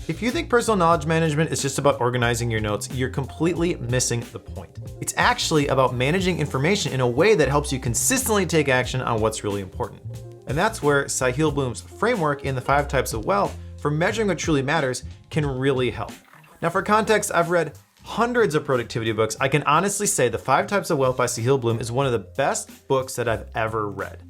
If you think personal knowledge management is just about organizing your notes, you're completely missing the point. It's actually about managing information in a way that helps you consistently take action on what's really important. And that's where Sahil Bloom's framework in the 5 types of wealth for measuring what truly matters can really help. Now, for context, I've read hundreds of productivity books. I can honestly say The 5 Types of Wealth by Sahil Bloom is one of the best books that I've ever read.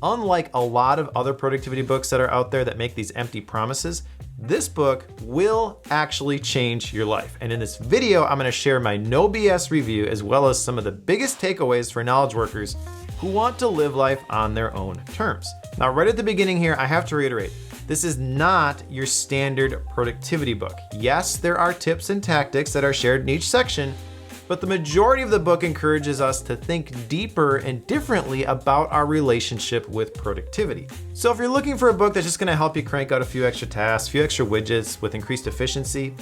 Unlike a lot of other productivity books that are out there that make these empty promises, this book will actually change your life. And in this video, I'm gonna share my no BS review as well as some of the biggest takeaways for knowledge workers who want to live life on their own terms. Now, right at the beginning here, I have to reiterate, this is not your standard productivity book. Yes, there are tips and tactics that are shared in each section, but the majority of the book encourages us to think deeper and differently about our relationship with productivity. So if you're looking for a book that's just gonna help you crank out a few extra tasks, a few extra widgets with increased efficiency,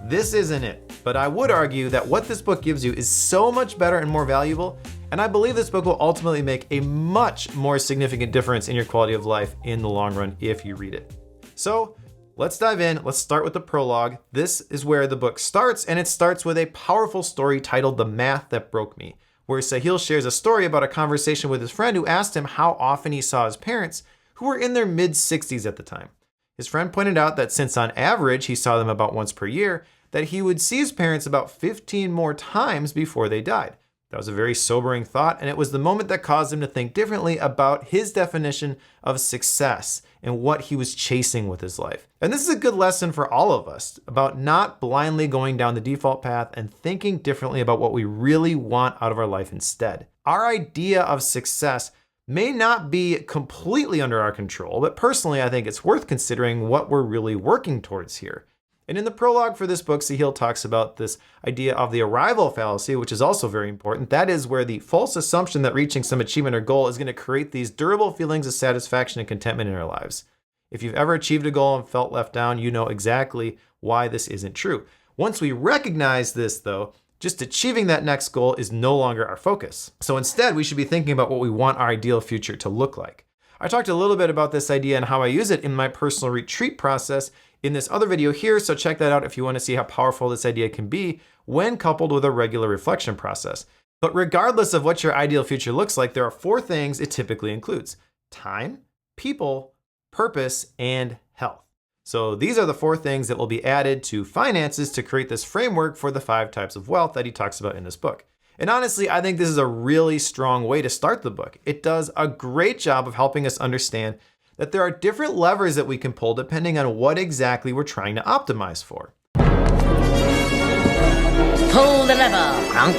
this isn't it. But I would argue that what this book gives you is so much better and more valuable, and I believe this book will ultimately make a much more significant difference in your quality of life in the long run if you read it. So let's dive in. Let's start with the prologue. This is where the book starts, and it starts with a powerful story titled The Math That Broke Me, where Sahil shares a story about a conversation with his friend who asked him how often he saw his parents, who were in their mid-60s at the time. His friend pointed out that since on average he saw them about once per year, that he would see his parents about 15 more times before they died. That was a very sobering thought, and it was the moment that caused him to think differently about his definition of success and what he was chasing with his life. And this is a good lesson for all of us about not blindly going down the default path and thinking differently about what we really want out of our life instead. Our idea of success may not be completely under our control, but personally, I think it's worth considering what we're really working towards here. And in the prologue for this book, Sahil talks about this idea of the arrival fallacy, which is also very important. That is where the false assumption that reaching some achievement or goal is going to create these durable feelings of satisfaction and contentment in our lives. If you've ever achieved a goal and felt left down, you know exactly why this isn't true. Once we recognize this, though, just achieving that next goal is no longer our focus. So instead, we should be thinking about what we want our ideal future to look like. I talked a little bit about this idea and how I use it in my personal retreat process in this other video here, so check that out if you want to see how powerful this idea can be when coupled with a regular reflection process. But regardless of what your ideal future looks like, there are 4 things it typically includes: time, people, purpose, and health. So these are the 4 things that will be added to finances to create this framework for the 5 types of wealth that he talks about in this book. And honestly, I think this is a really strong way to start the book. It does a great job of helping us understand that there are different levers that we can pull depending on what exactly we're trying to optimize for. Pull the lever, Kronk.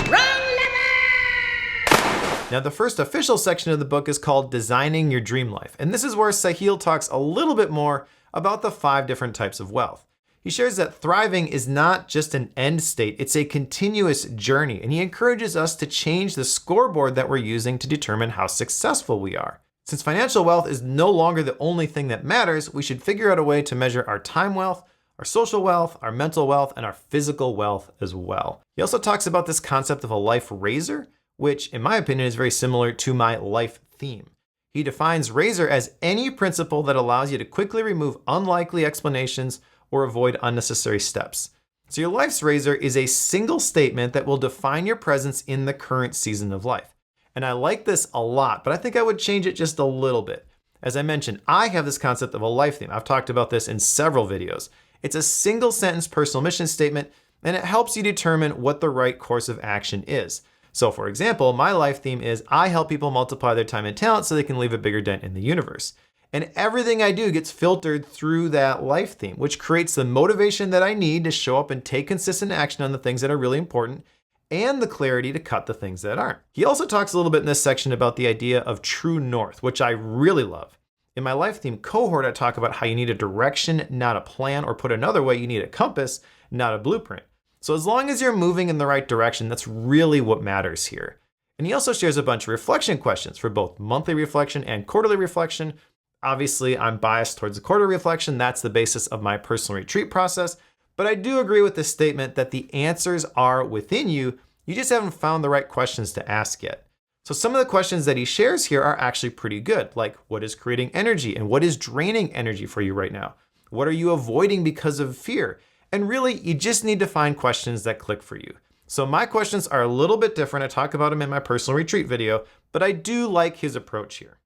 Wrong lever! Now, the first official section of the book is called Designing Your Dream Life. And this is where Sahil talks a little bit more about the 5 different types of wealth. He shares that thriving is not just an end state, it's a continuous journey. And he encourages us to change the scoreboard that we're using to determine how successful we are. Since financial wealth is no longer the only thing that matters, we should figure out a way to measure our time wealth, our social wealth, our mental wealth, and our physical wealth as well. He also talks about this concept of a life razor, which in my opinion is very similar to my life theme. He defines razor as any principle that allows you to quickly remove unlikely explanations or avoid unnecessary steps. So your life's razor is a single statement that will define your presence in the current season of life. And I like this a lot, but I think I would change it just a little bit. As I mentioned, I have this concept of a life theme. I've talked about this in several videos. It's a single sentence personal mission statement, and it helps you determine what the right course of action is. So for example, my life theme is I help people multiply their time and talent so they can leave a bigger dent in the universe. And everything I do gets filtered through that life theme, which creates the motivation that I need to show up and take consistent action on the things that are really important, and the clarity to cut the things that aren't. He also talks a little bit in this section about the idea of true north, which I really love. In my life theme cohort, I talk about how you need a direction, not a plan, or put another way, you need a compass, not a blueprint. So as long as you're moving in the right direction, that's really what matters here. And he also shares a bunch of reflection questions for both monthly reflection and quarterly reflection. Obviously, I'm biased towards the quarterly reflection. That's the basis of my personal retreat process. But I do agree with this statement that the answers are within you. You just haven't found the right questions to ask yet. So some of the questions that he shares here are actually pretty good, like what is creating energy and what is draining energy for you right now? What are you avoiding because of fear? And really, you just need to find questions that click for you. So my questions are a little bit different. I talk about them in my personal retreat video, but I do like his approach here.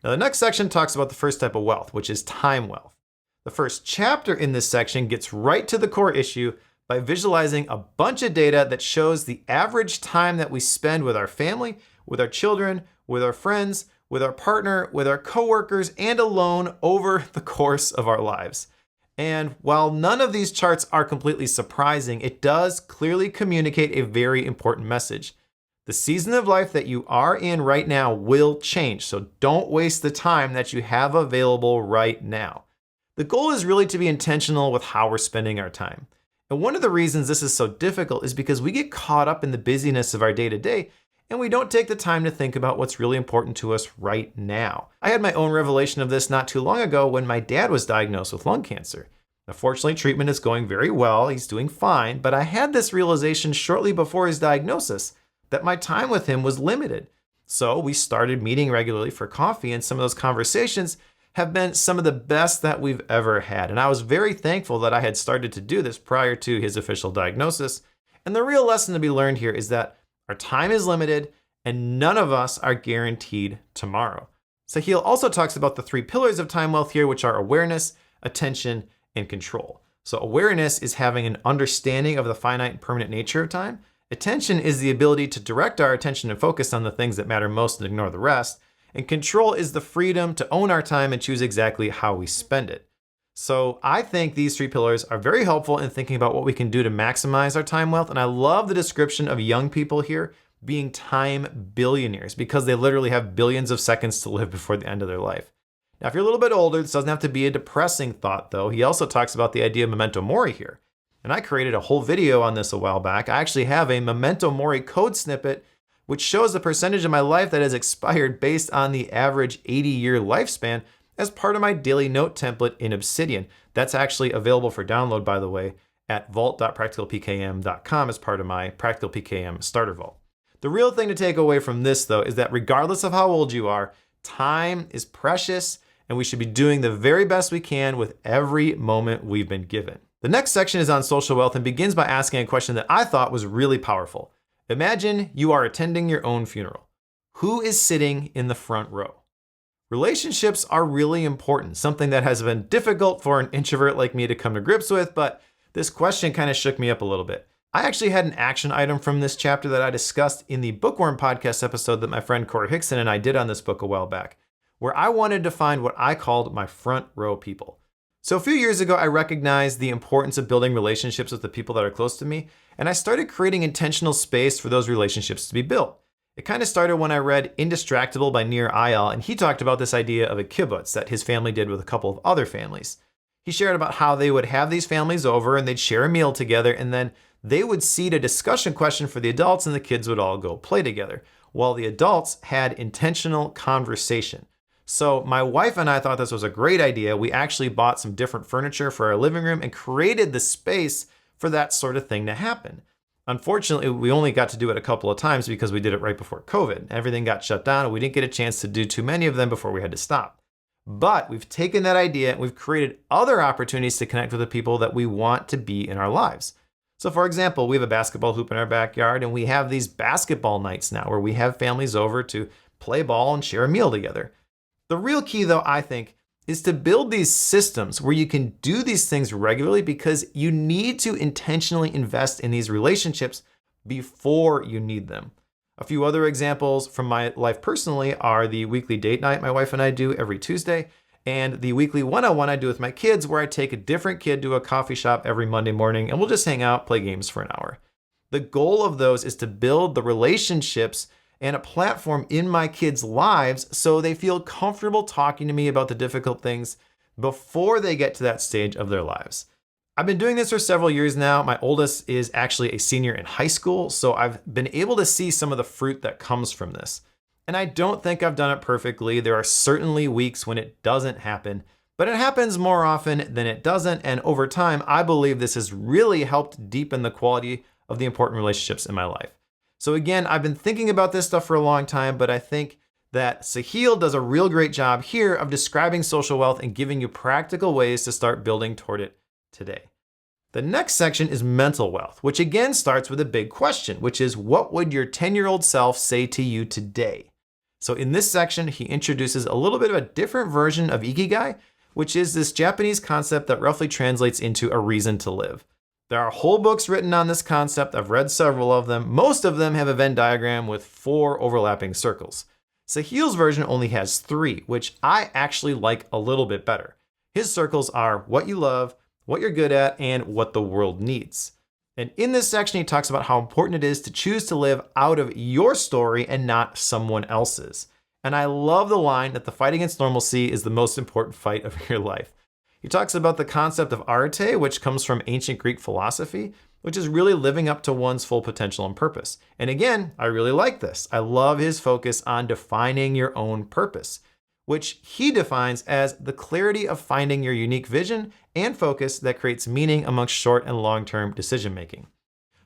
Now, the next section talks about the first type of wealth, which is time wealth. The first chapter in this section gets right to the core issue by visualizing a bunch of data that shows the average time that we spend with our family, with our children, with our friends, with our partner, with our coworkers, and alone over the course of our lives. And while none of these charts are completely surprising, it does clearly communicate a very important message. The season of life that you are in right now will change, so don't waste the time that you have available right now. The goal is really to be intentional with how we're spending our time. And one of the reasons this is so difficult is because we get caught up in the busyness of our day-to-day and we don't take the time to think about what's really important to us right now. I had my own revelation of this not too long ago when my dad was diagnosed with lung cancer. Now, fortunately, treatment is going very well. He's doing fine, but I had this realization shortly before his diagnosis that my time with him was limited. So we started meeting regularly for coffee, and some of those conversations have been some of the best that we've ever had. And I was very thankful that I had started to do this prior to his official diagnosis. And the real lesson to be learned here is that our time is limited and none of us are guaranteed tomorrow. Sahil also talks about the 3 pillars of time wealth here, which are awareness, attention, and control. So awareness is having an understanding of the finite and permanent nature of time. Attention is the ability to direct our attention and focus on the things that matter most and ignore the rest. And control is the freedom to own our time and choose exactly how we spend it. So I think these 3 pillars are very helpful in thinking about what we can do to maximize our time wealth. And I love the description of young people here being time billionaires because they literally have billions of seconds to live before the end of their life. Now, if you're a little bit older, this doesn't have to be a depressing thought though. He also talks about the idea of memento mori here. And I created a whole video on this a while back. I actually have a memento mori code snippet which shows the percentage of my life that has expired based on the average 80-year lifespan as part of my daily note template in Obsidian. That's actually available for download, by the way, at vault.practicalpkm.com as part of my Practical PKM Starter Vault. The real thing to take away from this, though, is that regardless of how old you are, time is precious, and we should be doing the very best we can with every moment we've been given. The next section is on social wealth and begins by asking a question that I thought was really powerful. Imagine you are attending your own funeral. Who is sitting in the front row? Relationships are really important, something that has been difficult for an introvert like me to come to grips with, but this question kind of shook me up a little bit. I actually had an action item from this chapter that I discussed in the Bookworm podcast episode that my friend Corey Hickson and I did on this book a while back, where I wanted to find what I called my front row people. So a few years ago, I recognized the importance of building relationships with the people that are close to me, and I started creating intentional space for those relationships to be built. It kind of started when I read Indistractable by Nir Eyal, and he talked about this idea of a kibbutz that his family did with a couple of other families. He shared about how they would have these families over and they'd share a meal together, and then they would seed a discussion question for the adults and the kids would all go play together, while the adults had intentional conversation. So my wife and I thought this was a great idea. We actually bought some different furniture for our living room and created the space for that sort of thing to happen. Unfortunately, we only got to do it a couple of times because we did it right before COVID. Everything got shut down and we didn't get a chance to do too many of them before we had to stop. But we've taken that idea and we've created other opportunities to connect with the people that we want to be in our lives. So for example, we have a basketball hoop in our backyard and we have these basketball nights now where we have families over to play ball and share a meal together. The real key though, I think, is to build these systems where you can do these things regularly because you need to intentionally invest in these relationships before you need them. A few other examples from my life personally are the weekly date night my wife and I do every Tuesday, and the weekly one-on-one I do with my kids where I take a different kid to a coffee shop every Monday morning and we'll just hang out, play games for an hour. The goal of those is to build the relationships and a platform in my kids' lives so they feel comfortable talking to me about the difficult things before they get to that stage of their lives. I've been doing this for several years now. My oldest is actually a senior in high school, so I've been able to see some of the fruit that comes from this. And I don't think I've done it perfectly. There are certainly weeks when it doesn't happen, but it happens more often than it doesn't. And over time, I believe this has really helped deepen the quality of the important relationships in my life. So again, I've been thinking about this stuff for a long time, but I think that Sahil does a real great job here of describing social wealth and giving you practical ways to start building toward it today. The next section is mental wealth, which again starts with a big question, which is what would your 10-year-old self say to you today? So in this section, he introduces a little bit of a different version of Ikigai, which is this Japanese concept that roughly translates into a reason to live. There are whole books written on this concept. I've read several of them. Most of them have a Venn diagram with 4 overlapping circles. Sahil's version only has 3, which I actually like a little bit better. His circles are what you love, what you're good at, and what the world needs. And in this section, he talks about how important it is to choose to live out of your story and not someone else's. And I love the line that the fight against normalcy is the most important fight of your life. He talks about the concept of arete, which comes from ancient Greek philosophy, which is really living up to one's full potential and purpose. And again, I really like this. I love his focus on defining your own purpose, which he defines as the clarity of finding your unique vision and focus that creates meaning amongst short and long-term decision-making.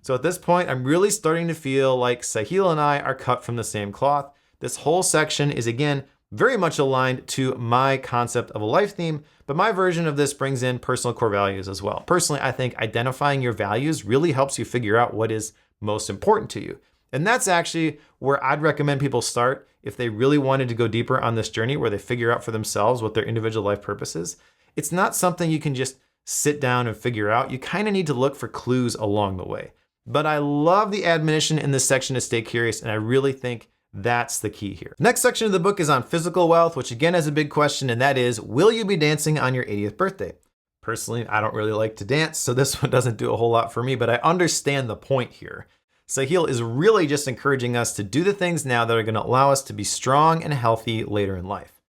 So at this point, I'm really starting to feel like Sahil and I are cut from the same cloth. This whole section is, again, very much aligned to my concept of a life theme, but my version of this brings in personal core values as well. Personally, I think identifying your values really helps you figure out what is most important to you. And that's actually where I'd recommend people start if they really wanted to go deeper on this journey where they figure out for themselves what their individual life purpose is. It's not something you can just sit down and figure out. You kind of need to look for clues along the way. But I love the admonition in this section to stay curious, and I really think that's the key here. Next section of the book is on physical wealth, which again has a big question, and that is, will you be dancing on your 80th birthday? Personally, I don't really like to dance, so this one doesn't do a whole lot for me, but I understand the point here. Sahil is really just encouraging us to do the things now that are going to allow us to be strong and healthy later in life.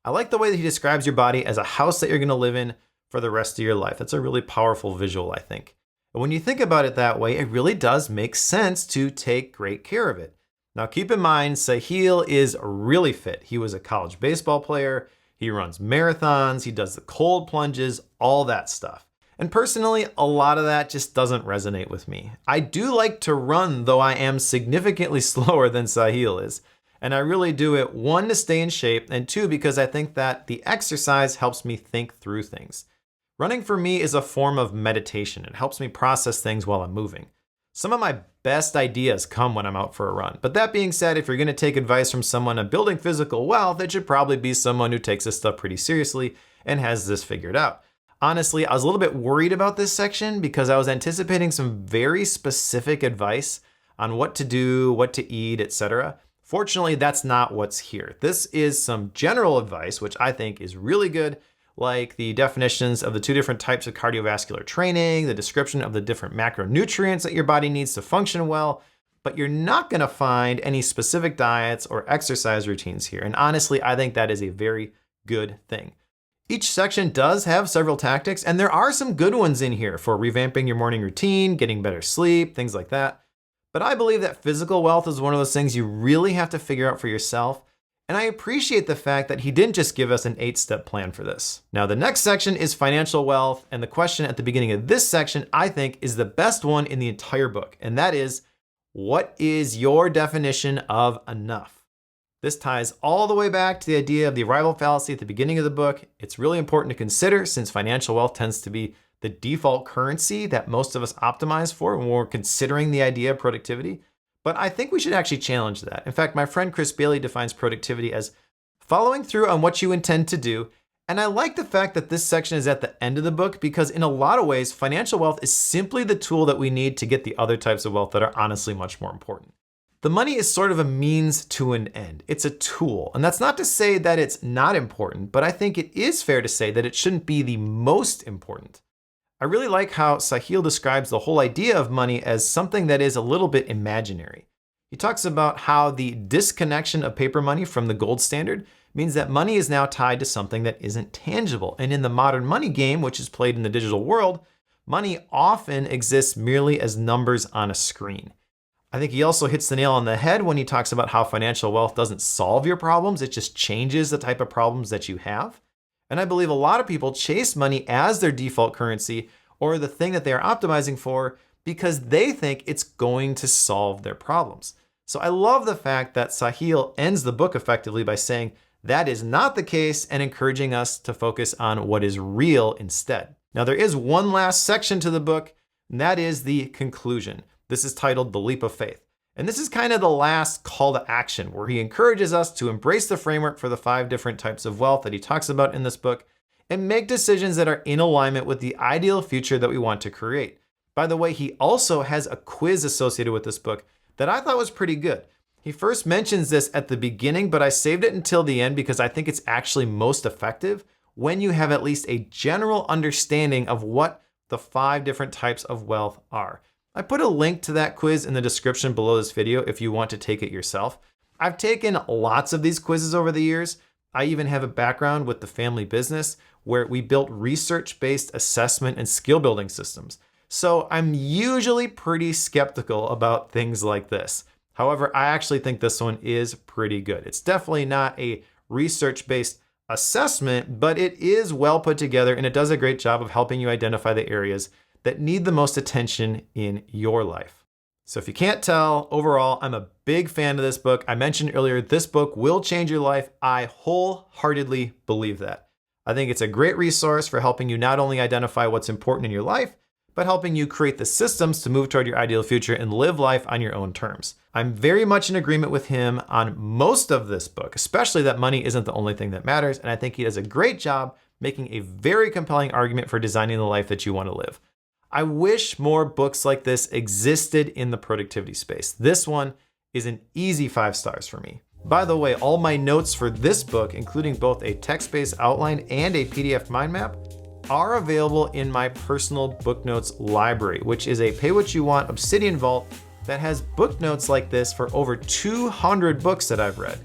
I like the way that he describes your body as a house that you're going to live in for the rest of your life. That's a really powerful visual, I think. And when you think about it that way, it really does make sense to take great care of it. Now keep in mind, Sahil is really fit. He was a college baseball player, he runs marathons, he does the cold plunges, all that stuff. And personally, a lot of that just doesn't resonate with me. I do like to run, though I am significantly slower than Sahil is. And I really do it, 1, to stay in shape, and 2, because I think that the exercise helps me think through things. Running for me is a form of meditation. It helps me process things while I'm moving. Some of my best ideas come when I'm out for a run. But that being said, if you're gonna take advice from someone on building physical wealth, it should probably be someone who takes this stuff pretty seriously and has this figured out. Honestly, I was a little bit worried about this section because I was anticipating some very specific advice on what to do, what to eat, etc. Fortunately, that's not what's here. This is some general advice, which I think is really good, like the definitions of the 2 different types of cardiovascular training, the description of the different macronutrients that your body needs to function well, but you're not gonna find any specific diets or exercise routines here. And honestly, I think that is a very good thing. Each section does have several tactics, and there are some good ones in here for revamping your morning routine, getting better sleep, things like that. But I believe that physical wealth is one of those things you really have to figure out for yourself. And I appreciate the fact that he didn't just give us an 8-step plan for this. Now, the next section is financial wealth. And the question at the beginning of this section, I think, is the best one in the entire book. And that is, what is your definition of enough? This ties all the way back to the idea of the arrival fallacy at the beginning of the book. It's really important to consider since financial wealth tends to be the default currency that most of us optimize for when we're considering the idea of productivity. But I think we should actually challenge that. In fact, my friend Chris Bailey defines productivity as following through on what you intend to do. And I like the fact that this section is at the end of the book because in a lot of ways, financial wealth is simply the tool that we need to get the other types of wealth that are honestly much more important. The money is sort of a means to an end. It's a tool. And that's not to say that it's not important, but I think it is fair to say that it shouldn't be the most important. I really like how Sahil describes the whole idea of money as something that is a little bit imaginary. He talks about how the disconnection of paper money from the gold standard means that money is now tied to something that isn't tangible. And in the modern money game, which is played in the digital world, money often exists merely as numbers on a screen. I think he also hits the nail on the head when he talks about how financial wealth doesn't solve your problems, it just changes the type of problems that you have. And I believe a lot of people chase money as their default currency or the thing that they are optimizing for because they think it's going to solve their problems. So I love the fact that Sahil ends the book effectively by saying that is not the case and encouraging us to focus on what is real instead. Now there is one last section to the book, and that is the conclusion. This is titled The Leap of Faith. And this is kind of the last call to action where he encourages us to embrace the framework for the 5 different types of wealth that he talks about in this book and make decisions that are in alignment with the ideal future that we want to create. By the way, he also has a quiz associated with this book that I thought was pretty good. He first mentions this at the beginning, but I saved it until the end because I think it's actually most effective when you have at least a general understanding of what the 5 different types of wealth are. I put a link to that quiz in the description below this video if you want to take it yourself. I've taken lots of these quizzes over the years. I even have a background with the family business where we built research-based assessment and skill building systems. So I'm usually pretty skeptical about things like this. However, I actually think this one is pretty good. It's definitely not a research-based assessment, but it is well put together and it does a great job of helping you identify the areas that need the most attention in your life. So if you can't tell, overall, I'm a big fan of this book. I mentioned earlier, this book will change your life. I wholeheartedly believe that. I think it's a great resource for helping you not only identify what's important in your life, but helping you create the systems to move toward your ideal future and live life on your own terms. I'm very much in agreement with him on most of this book, especially that money isn't the only thing that matters. And I think he does a great job making a very compelling argument for designing the life that you want to live. I wish more books like this existed in the productivity space. This one is an easy 5 stars for me. By the way, all my notes for this book, including both a text-based outline and a PDF mind map, are available in my personal book notes library, which is a pay what you want Obsidian vault that has book notes like this for over 200 books that I've read.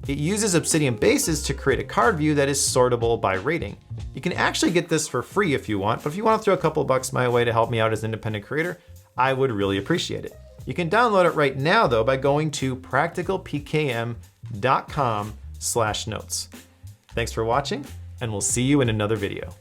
It uses Obsidian bases to create a card view that is sortable by rating. You can actually get this for free if you want, but if you want to throw a couple bucks my way to help me out as an independent creator, I would really appreciate it. You can download it right now though by going to practicalpkm.com/notes. Thanks for watching, and we'll see you in another video.